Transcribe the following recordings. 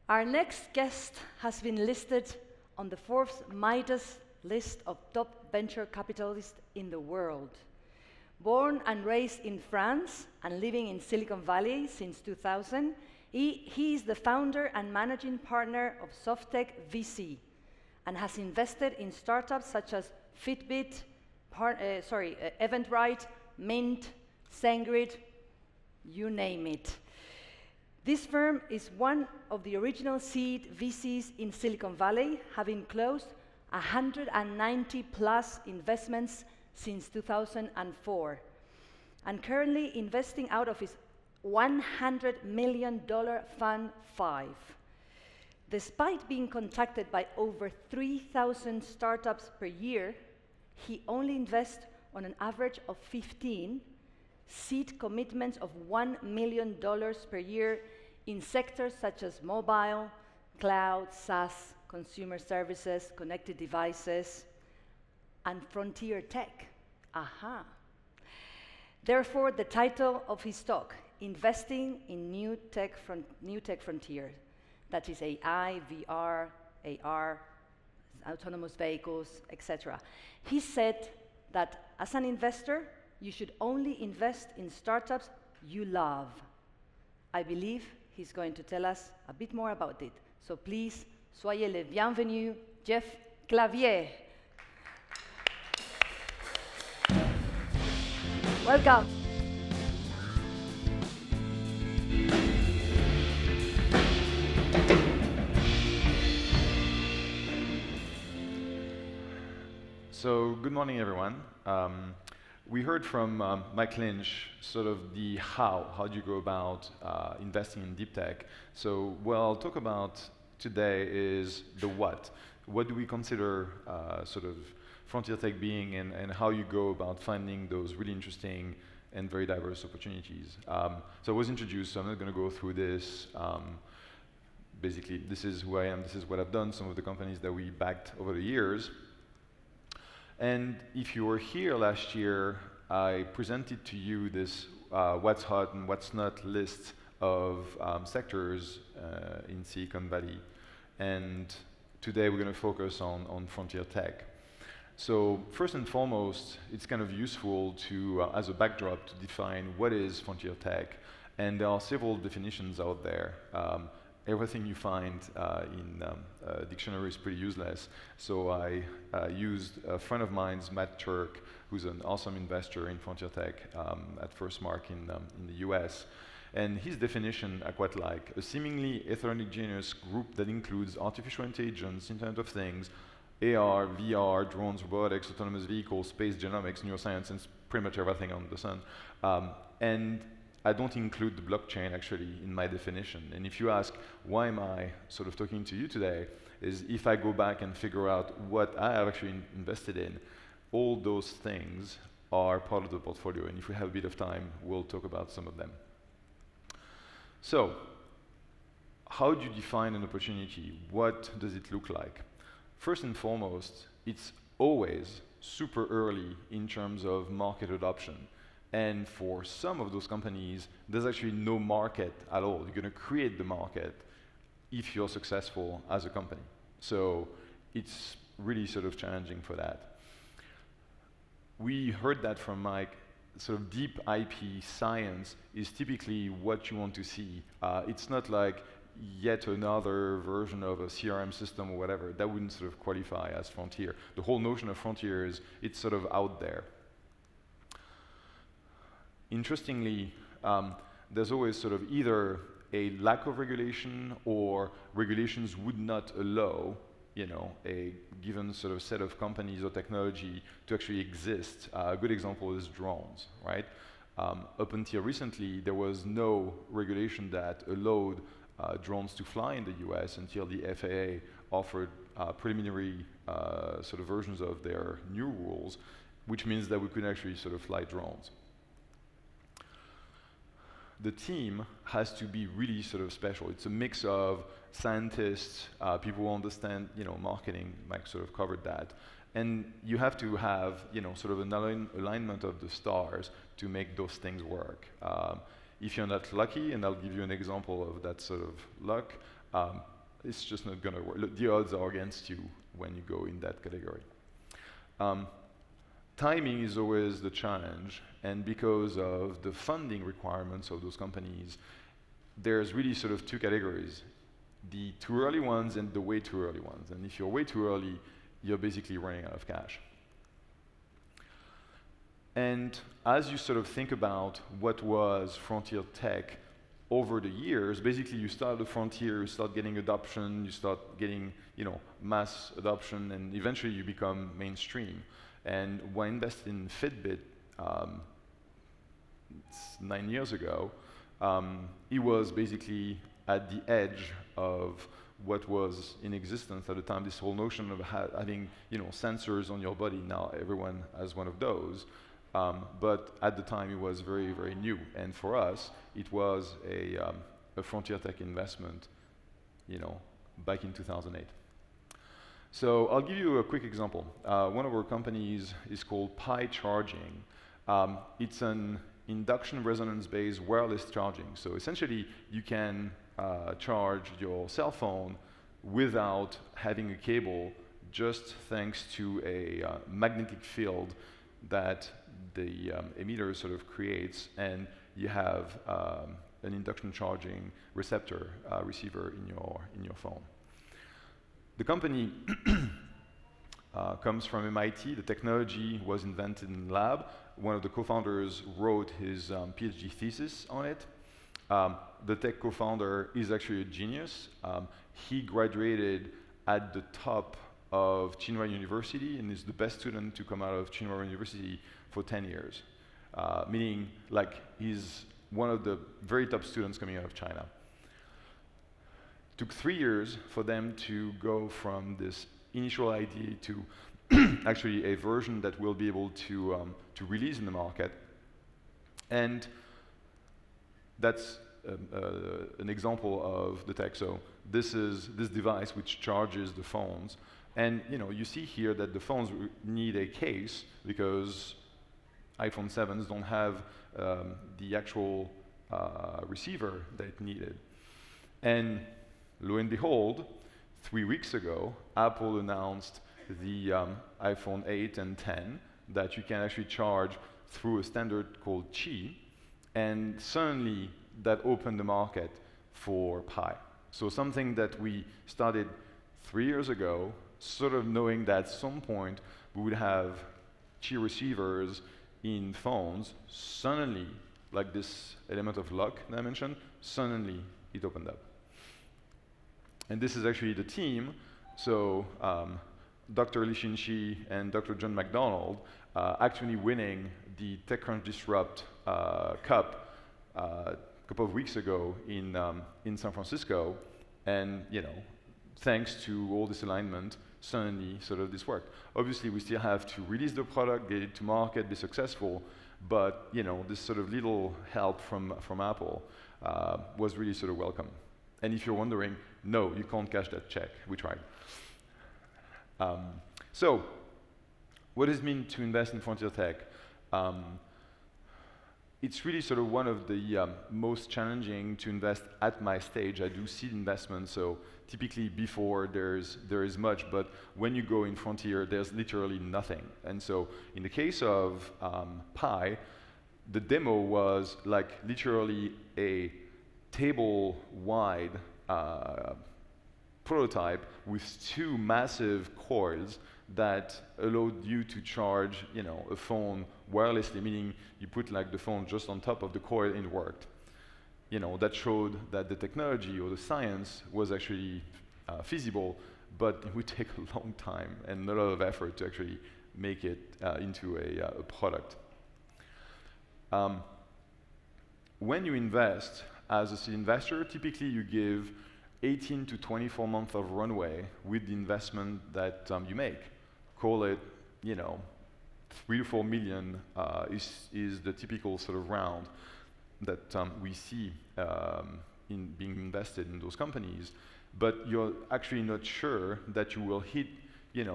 Our next guest has been listed on the Forbes Midas list of top venture capitalists in the world. Born and raised in France and living in Silicon Valley since 2000, he is the founder and managing partner of Softtech VC and has invested in startups such as Fitbit, Eventbrite, Mint, SendGrid, you name it. This firm is one of the original seed VCs in Silicon Valley, having closed 190 plus investments since 2004, and currently investing out of his $100 million Fund 5. Despite being contacted by over 3,000 startups per year, he only invests on an average of 15 seed commitments of $1 million per year in sectors such as mobile, cloud, SaaS, consumer services, connected devices, and frontier tech. Aha. Therefore, the title of his talk, Investing in New Tech Frontier, that is AI, VR, AR, autonomous vehicles, etc. He said that as an investor, you should only invest in startups you love. I believe he's going to tell us a bit more about it. So please, soyez le bienvenu, Jeff Clavier. Welcome. So good morning, everyone. We heard from Mike Lynch sort of the how do you go about investing in deep tech. So what I'll talk about today is the what. What do we consider sort of frontier tech being, and how you go about finding those really interesting and very diverse opportunities. So I was introduced, so I'm not going to go through this. Basically, this is who I am, this is what I've done, some of the companies that we backed over the years. And if you were here last year, I presented to you this what's hot and what's not list of sectors in Silicon Valley. And today we're going to focus on frontier tech. So first and foremost, it's kind of useful to, as a backdrop, to define what is frontier tech. And there are several definitions out there. Everything you find in a dictionary is pretty useless. So I used a friend of mine's, Matt Turk, who's an awesome investor in frontier tech at First Mark in the US. And his definition I quite like: a seemingly heterogeneous group that includes artificial intelligence, Internet of Things, AR, VR, drones, robotics, autonomous vehicles, space, genomics, neuroscience, and pretty much everything under the sun. And I don't include the blockchain actually in my definition. And if you ask, why am I sort of talking to you today, is if I go back and figure out what I have actually invested in, all those things are part of the portfolio. And if we have a bit of time, we'll talk about some of them. So, how do you define an opportunity? What does it look like? First and foremost, it's always super early in terms of market adoption. And for some of those companies, there's actually no market at all. You're going to create the market if you're successful as a company. So it's really sort of challenging for that. We heard that from Mike. Sort of deep IP science is typically what you want to see. It's not like yet another version of a CRM system or whatever. That wouldn't sort of qualify as frontier. The whole notion of frontier is it's sort of out there. Interestingly, there's always sort of either a lack of regulation or regulations would not allow, you know, a given sort of set of companies or technology to actually exist. A good example is drones, right? Up until recently, there was no regulation that allowed drones to fly in the US until the FAA offered preliminary sort of versions of their new rules, which means that we could actually sort of fly drones. The team has to be really sort of special. It's a mix of scientists, people who understand, you know, marketing. Mike sort of covered that, and you have to have, you know, sort of an alignment of the stars to make those things work. If you're not lucky, and I'll give you an example of that sort of luck, it's just not going to work. Look, the odds are against you when you go in that category. Timing is always the challenge, and because of the funding requirements of those companies, there's really sort of two categories: the too early ones and the way too early ones. And if you're way too early, you're basically running out of cash. And as you sort of think about what was frontier tech over the years, basically you start the frontier, you start getting adoption, you start getting, mass adoption, and eventually you become mainstream. And when I invested in Fitbit 9 years ago, it was basically at the edge of what was in existence at the time. This whole notion of having, sensors on your body. Now everyone has one of those, but at the time it was very, very new. And for us, it was a frontier tech investment, back in 2008. So I'll give you a quick example. One of our companies is called Pi Charging. It's an induction resonance-based wireless charging. So essentially, you can charge your cell phone without having a cable, just thanks to a magnetic field that the emitter sort of creates, and you have an induction charging receptor receiver in your phone. The company comes from MIT. The technology was invented in the lab. One of the co-founders wrote his PhD thesis on it. The tech co-founder is actually a genius. He graduated at the top of Tsinghua University and is the best student to come out of Tsinghua University for 10 years, meaning like he's one of the very top students coming out of China. Took 3 years for them to go from this initial idea to actually a version that will be able to release in the market. And that's an example of the tech. So this is this device which charges the phones. And you see here that the phones need a case because iPhone 7s don't have the actual receiver that it needed. And lo and behold, 3 weeks ago, Apple announced the iPhone 8 and 10 that you can actually charge through a standard called Qi, and suddenly that opened the market for Pi. So something that we started 3 years ago, sort of knowing that at some point we would have Qi receivers in phones, suddenly, like this element of luck that I mentioned, suddenly it opened up. And this is actually the team. So Dr. Li Xinxi and Dr. John McDonald actually winning the TechCrunch Disrupt Cup a couple of weeks ago in San Francisco. And thanks to all this alignment, suddenly sort of this worked. Obviously, we still have to release the product, get it to market, be successful. But this sort of little help from Apple was really sort of welcome. And if you're wondering, no, you can't cash that check. We tried. So, what does it mean to invest in frontier tech? It's really sort of one of the most challenging to invest at my stage. I do seed investment, so typically before there is much, but when you go in frontier, there's literally nothing. And so, in the case of Pi, the demo was like literally a table-wide prototype with 2 massive coils that allowed you to charge, a phone wirelessly, meaning you put like the phone just on top of the coil and it worked. That showed that the technology or the science was actually feasible, but it would take a long time and a lot of effort to actually make it into a product. When you invest as a seed investor, typically you give 18 to 24 months of runway with the investment that you make. Call it, 3 to 4 million is the typical sort of round that we see in being invested in those companies. But you're actually not sure that you will hit,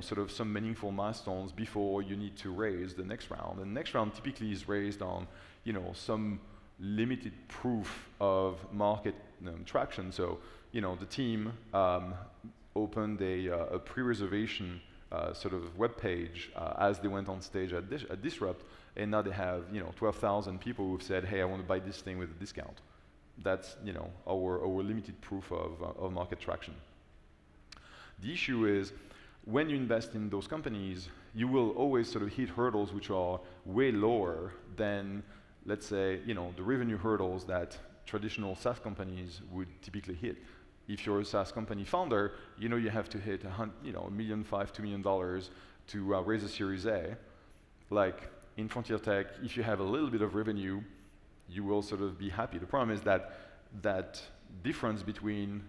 sort of some meaningful milestones before you need to raise the next round. And the next round typically is raised on, some limited proof of market traction. So, the team opened a pre-reservation sort of web page as they went on stage at Disrupt, and now they have 12,000 people who've said, hey, I want to buy this thing with a discount. That's our limited proof of market traction. The issue is, when you invest in those companies, you will always sort of hit hurdles which are way lower than, let's say, the revenue hurdles that traditional SaaS companies would typically hit. If you're a SaaS company founder, you have to hit $1.5 million, $2 million to raise a Series A. Like in frontier tech, if you have a little bit of revenue, you will sort of be happy. The problem is that difference between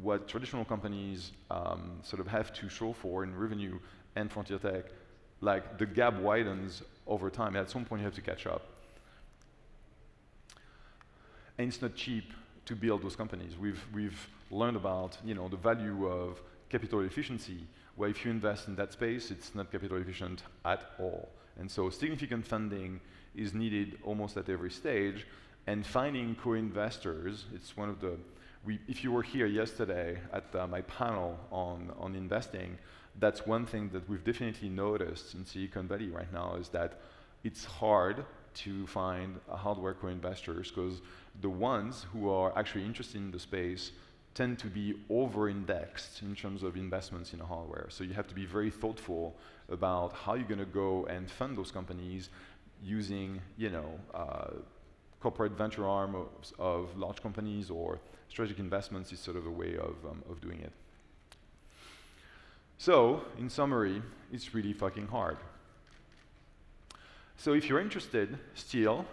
what traditional companies sort of have to show for in revenue and frontier tech, like the gap widens over time. At some point, you have to catch up. And it's not cheap to build those companies. We've learned about the value of capital efficiency, where if you invest in that space, it's not capital efficient at all. And so significant funding is needed almost at every stage. And finding co-investors, it's one of the, if you were here yesterday at my panel on investing, that's one thing that we've definitely noticed in Silicon Valley right now, is that it's hard to find hardware co-investors, because the ones who are actually interested in the space tend to be over-indexed in terms of investments in hardware. So you have to be very thoughtful about how you're going to go and fund those companies using, corporate venture arm of large companies, or strategic investments is sort of a way of doing it. So, in summary, it's really fucking hard. So if you're interested still,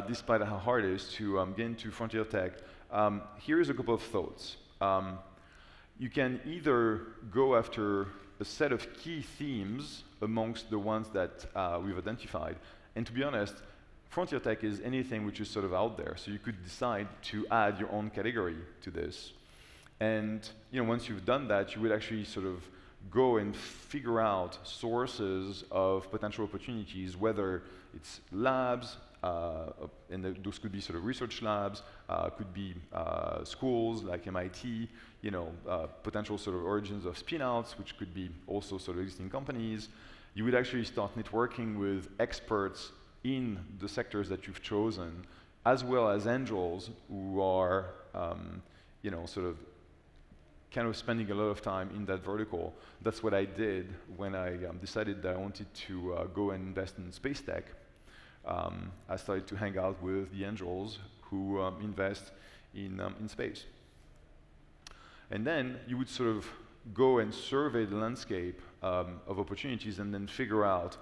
despite how hard it is to get into frontier tech, here's a couple of thoughts. You can either go after a set of key themes amongst the ones that we've identified, and to be honest, frontier tech is anything which is sort of out there, so you could decide to add your own category to this. And once you've done that, you would actually sort of go and figure out sources of potential opportunities, whether it's labs, and those could be sort of research labs, could be schools like MIT, potential sort of origins of spin-outs, which could be also sort of existing companies. You would actually start networking with experts in the sectors that you've chosen, as well as angels who are, sort of kind of spending a lot of time in that vertical. That's what I did when I decided that I wanted to go and invest in space tech. I started to hang out with the angels who invest in space. And then you would sort of go and survey the landscape of opportunities, and then figure out,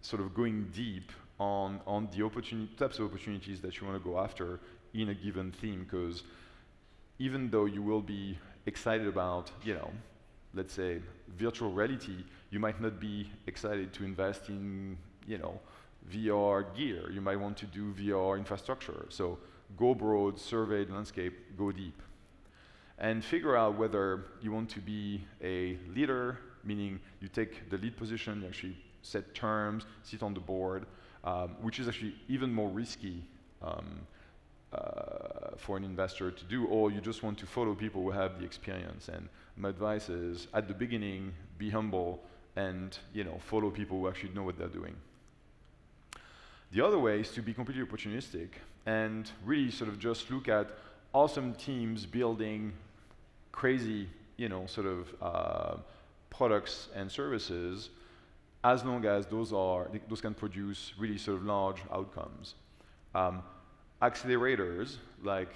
sort of going deep on the types of opportunities that you want to go after in a given theme, because even though you will be excited about, let's say, virtual reality, you might not be excited to invest in, VR gear. You might want to do VR infrastructure. So go broad, survey the landscape, go deep. And figure out whether you want to be a leader, meaning you take the lead position, you actually set terms, sit on the board, which is actually even more risky for an investor to do, or you just want to follow people who have the experience. And my advice is, at the beginning, be humble and follow people who actually know what they're doing. The other way is to be completely opportunistic and really sort of just look at awesome teams building crazy, sort of products and services, as long as those can produce really sort of large outcomes. Accelerators like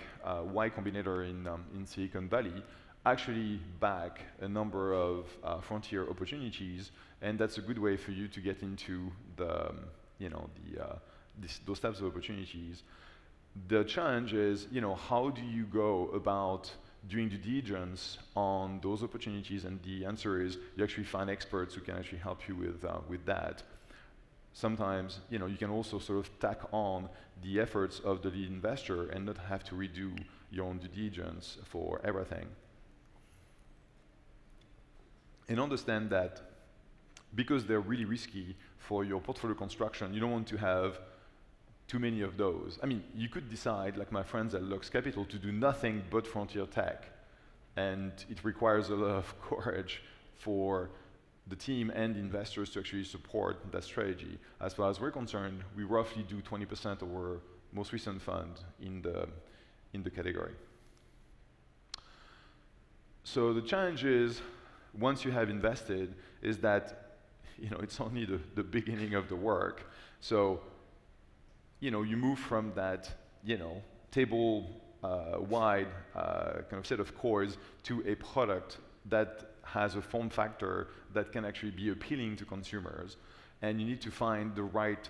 Y Combinator in Silicon Valley actually back a number of frontier opportunities, and that's a good way for you to get into the those types of opportunities. The challenge is, how do you go about doing due diligence on those opportunities? And the answer is, you actually find experts who can actually help you with that. Sometimes, you can also sort of tack on the efforts of the lead investor and not have to redo your own due diligence for everything. And understand that because they're really risky for your portfolio construction, you don't want to have too many of those. I mean, you could decide, like my friends at Lux Capital, to do nothing but frontier tech. And it requires a lot of courage for the team and investors to actually support that strategy. As far as we're concerned, we roughly do 20% of our most recent fund in the category. So the challenge is, once you have invested, is that it's only the beginning of the work. So you move from that table wide kind of set of cores to a product that has a form factor that can actually be appealing to consumers. And you need to find the right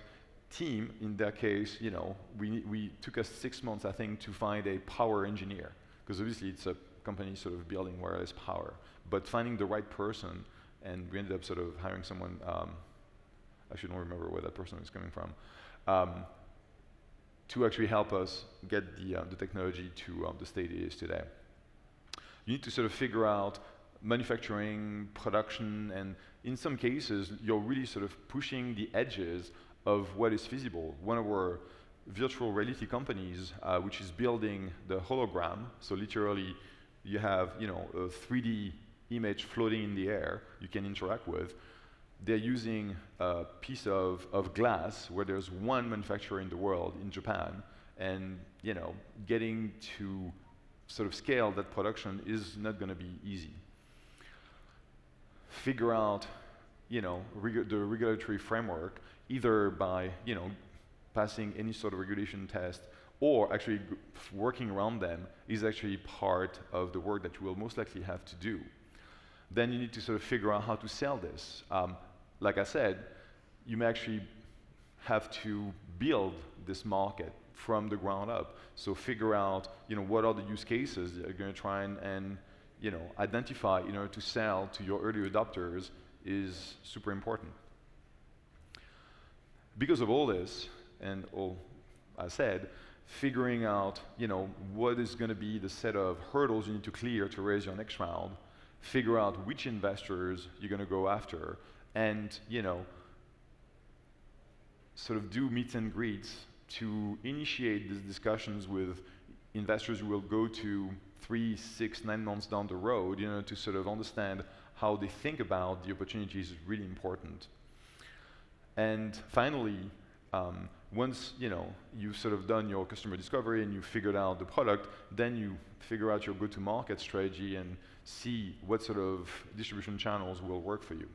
team. In that case, we took us 6 months, I think, to find a power engineer, because obviously it's a company sort of building wireless power, but finding the right person, and we ended up sort of hiring someone, I actually don't remember where that person is coming from, to actually help us get the technology to the state it is today. You need to sort of figure out manufacturing, production, and in some cases, you're really sort of pushing the edges of what is feasible. One of our virtual reality companies, which is building the hologram, so literally you have a 3D image floating in the air you can interact with. They're using a piece of glass where there's one manufacturer in the world, in Japan, and getting to sort of scale that production is not going to be easy. Figure out the regulatory framework, either by passing any sort of regulation test, or actually working around them is actually part of the work that you will most likely have to do. Then you need to sort of figure out how to sell this. Like I said, you may actually have to build this market from the ground up. So figure out what are the use cases that you're going to try and identify in order to sell to your early adopters is super important. Because of all this, and all I said, figuring out what is going to be the set of hurdles you need to clear to raise your next round, figure out which investors you're going to go after, and sort of do meets and greets to initiate these discussions with investors who will go to 3, 6, 9 months down the road, to sort of understand how they think about the opportunities is really important. And finally, once you've sort of done your customer discovery and you've figured out the product, then you figure out your go-to-market strategy and see what sort of distribution channels will work for you.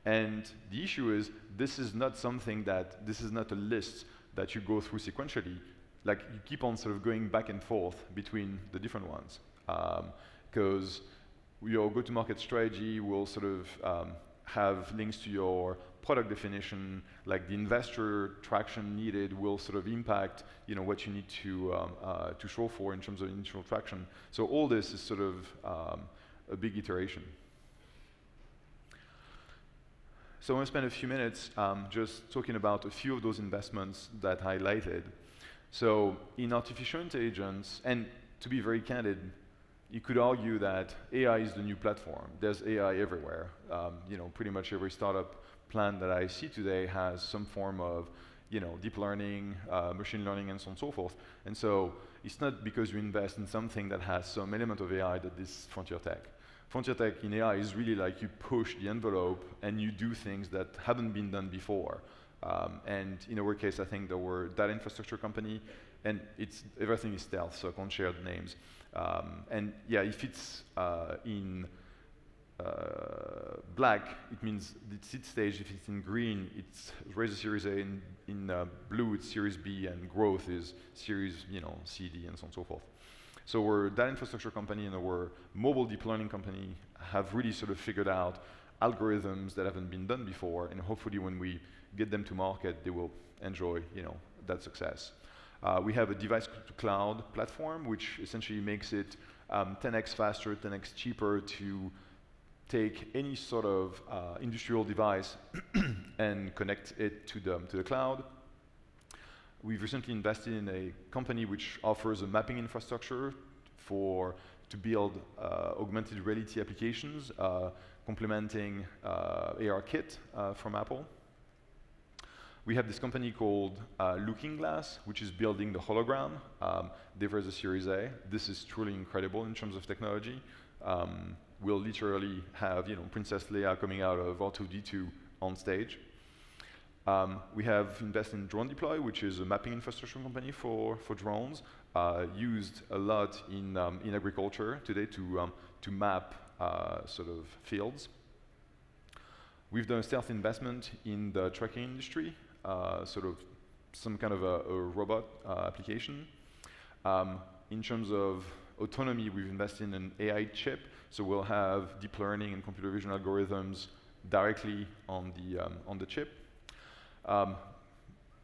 And the issue is, this is not a list that you go through sequentially. Like, you keep on sort of going back and forth between the different ones, because your go-to-market strategy will sort of have links to your product definition, like the investor traction needed will sort of impact what you need to show for in terms of initial traction. So all this is sort of a big iteration. So I want to spend a few minutes just talking about a few of those investments that I highlighted. So in artificial intelligence, and to be very candid, you could argue that AI is the new platform. There's AI everywhere. Pretty much every startup plan that I see today has some form of deep learning, machine learning, and so on and so forth. And so it's not because you invest in something that has some element of AI that this is frontier tech. Frontier tech in AI is really like you push the envelope and you do things that haven't been done before. And in our case, I think there were data infrastructure company, and everything is stealth, so I can't share the names. And yeah, if it's in black, it means it's seed stage. If it's in green, it's raise a Series A. In blue, it's Series B, and growth is Series C, D, and so on and so forth. So our data infrastructure company and our mobile deep learning company have really sort of figured out algorithms that haven't been done before, and hopefully when we get them to market, they will enjoy that success. We have a device-to-cloud platform, which essentially makes it 10x faster, 10x cheaper to take any sort of industrial device and connect it to the cloud. We've recently invested in a company which offers a mapping infrastructure to build augmented reality applications, complementing ARKit from Apple. We have this company called Looking Glass, which is building the hologram. They've raised a Series A. This is truly incredible in terms of technology. We'll literally have, Princess Leia coming out of R2-D2 on stage. We have invested in Drone Deploy, which is a mapping infrastructure company for drones, used a lot in agriculture today to map sort of fields. We've done a stealth investment in the trucking industry, sort of some kind of a robot application. In terms of autonomy, we've invested in an AI chip, so we'll have deep learning and computer vision algorithms directly on the chip.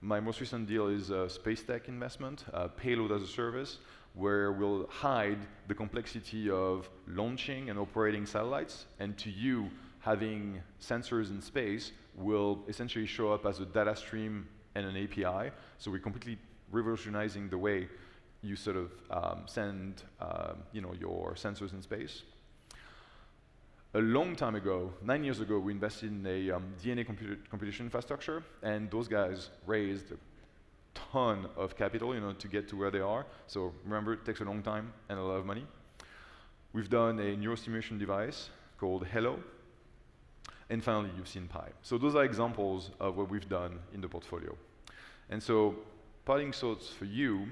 My most recent deal is a space tech investment, payload as a service, where we'll hide the complexity of launching and operating satellites, and to you, having sensors in space will essentially show up as a data stream and an API. So we're completely revolutionizing the way you sort of send your sensors in space. A long time ago, 9 years ago, we invested in a DNA computation infrastructure, and those guys raised a ton of capital, to get to where they are. So remember, it takes a long time and a lot of money. We've done a neurostimulation device called Hello, and finally, you've seen Pi. So those are examples of what we've done in the portfolio. And so, parting thoughts for you,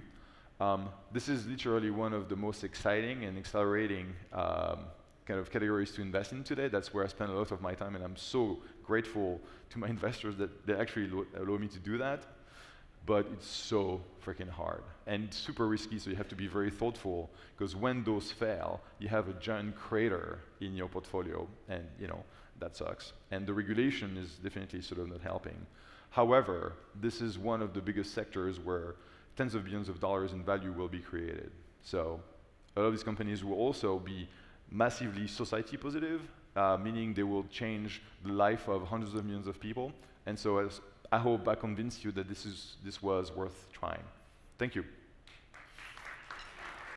this is literally one of the most exciting and accelerating kind of categories to invest in today. That's where I spend a lot of my time, and I'm so grateful to my investors that they actually allow me to do that. But it's so freaking hard and super risky, so you have to be very thoughtful, because when those fail, you have a giant crater in your portfolio, and that sucks. And the regulation is definitely sort of not helping. However, this is one of the biggest sectors where tens of billions of dollars in value will be created. So a lot of these companies will also be massively society positive, meaning they will change the life of hundreds of millions of people. And so I hope I convinced you that this was worth trying. Thank you.